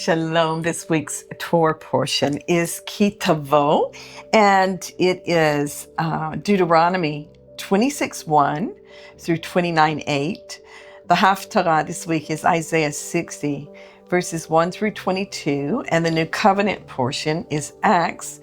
Shalom. This week's Torah portion is Ki Tavo, and it is Deuteronomy 26:1 through 29:8. The Haftarah this week is Isaiah 60, verses 1 through 22, and the New Covenant portion is Acts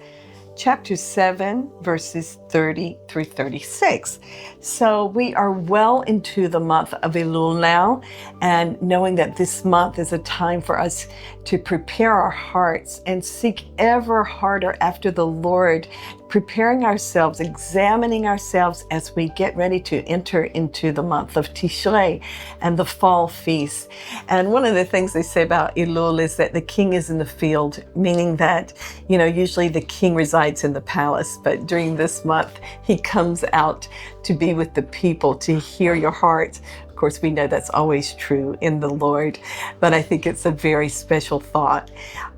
chapter 7, verses 30 through 36. So we are well into the month of Elul now, and knowing that this month is a time for us to prepare our hearts and seek ever harder after the Lord, preparing ourselves, examining ourselves as we get ready to enter into the month of Tishrei and the fall feast. And one of the things they say about Elul is that the king is in the field, meaning that, usually the king resides in the palace, but during this month, he comes out to be with the people, to hear your heart. Of course, we know that's always true in the Lord, but I think it's a very special thought.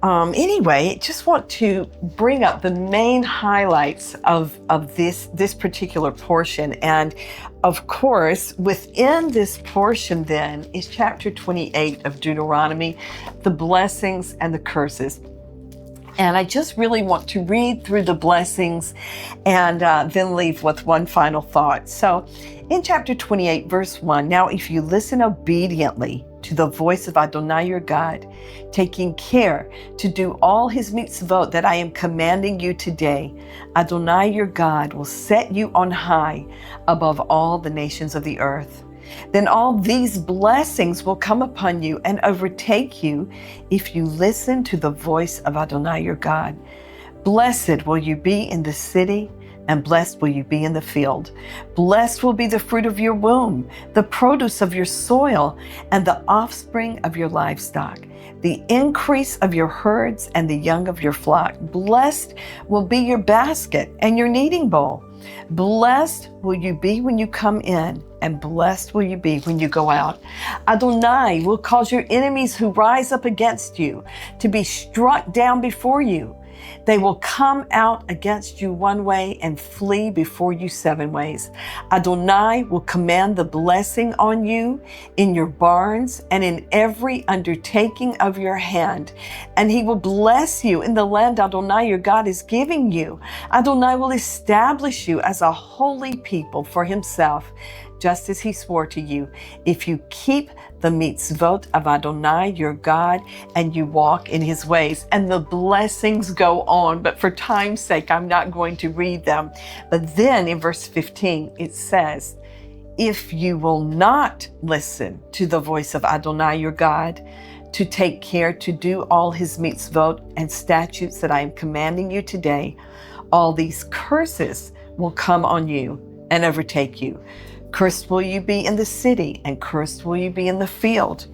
Anyway, just want to bring up the main highlights of this particular portion. And of course, within this portion then is chapter 28 of Deuteronomy, the blessings and the curses. And I just really want to read through the blessings and then leave with one final thought. So in chapter 28, verse 1, now if you listen obediently to the voice of Adonai your God, taking care to do all his mitzvot that I am commanding you today, Adonai your God will set you on high above all the nations of the earth. Then all these blessings will come upon you and overtake you if you listen to the voice of Adonai your God. Blessed will you be in the city, and blessed will you be in the field. Blessed will be the fruit of your womb, the produce of your soil, and the offspring of your livestock, the increase of your herds and the young of your flock. Blessed will be your basket and your kneading bowl. Blessed will you be when you come in, and blessed will you be when you go out. Adonai will cause your enemies who rise up against you to be struck down before you. They will come out against you one way and flee before you seven ways. Adonai will command the blessing on you in your barns and in every undertaking of your hand. And he will bless you in the land Adonai your God is giving you. Adonai will establish you as a holy people for himself, just as he swore to you, if you keep the mitzvot of Adonai your God and you walk in his ways. And the blessings go on, but for time's sake, I'm not going to read them. But then in verse 15, it says, if you will not listen to the voice of Adonai your God, to take care to do all his mitzvot and statutes that I am commanding you today, all these curses will come on you and overtake you. Cursed will you be in the city, and cursed will you be in the field.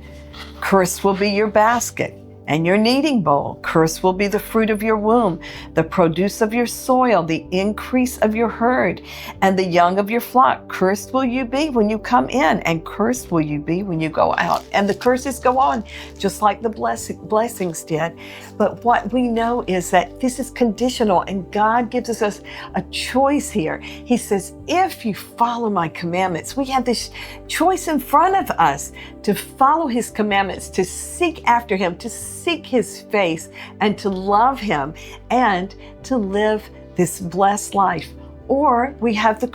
Cursed will be your basket and your kneading bowl. Cursed will be the fruit of your womb, the produce of your soil, the increase of your herd, and the young of your flock. Cursed will you be when you come in, and cursed will you be when you go out. And the curses go on, just like the blessings did. But what we know is that this is conditional, and God gives us a choice here. He says, if you follow my commandments, we have this choice in front of us to follow his commandments, to seek after him, to seek his face, and to love him, and to live this blessed life. Or we have the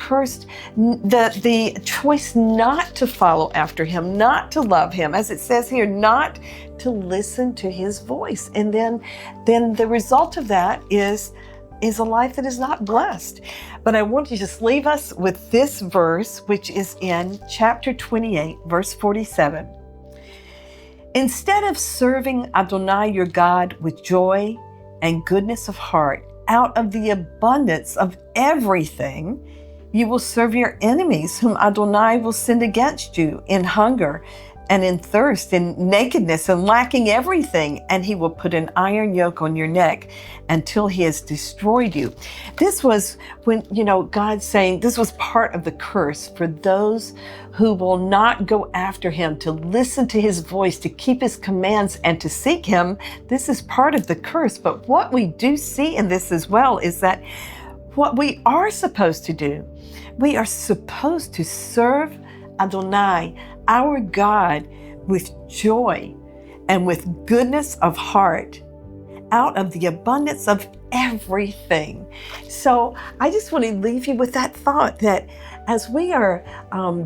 choice not to follow after him, not to love him, as it says here, not to listen to his voice. And then the result of that is a life that is not blessed. But I want to just leave us with this verse, which is in chapter 28, verse 47. Instead of serving Adonai your God with joy and goodness of heart, out of the abundance of everything, you will serve your enemies, whom Adonai will send against you in hunger and in thirst, in nakedness and lacking everything, and he will put an iron yoke on your neck until he has destroyed you. This was when, God's saying this was part of the curse for those who will not go after him, to listen to his voice, to keep his commands, and to seek him. This is part of the curse. But what we do see in this as well is that what we are supposed to do, we are supposed to serve Adonai, our God, with joy and with goodness of heart out of the abundance of everything. So I just want to leave you with that thought that as we are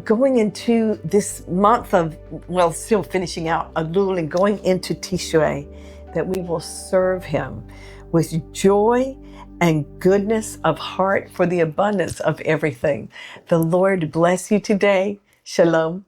going into this month of, well, still finishing out Elul and going into Tishrei, that we will serve him with joy and goodness of heart for the abundance of everything. The Lord bless you today. Shalom.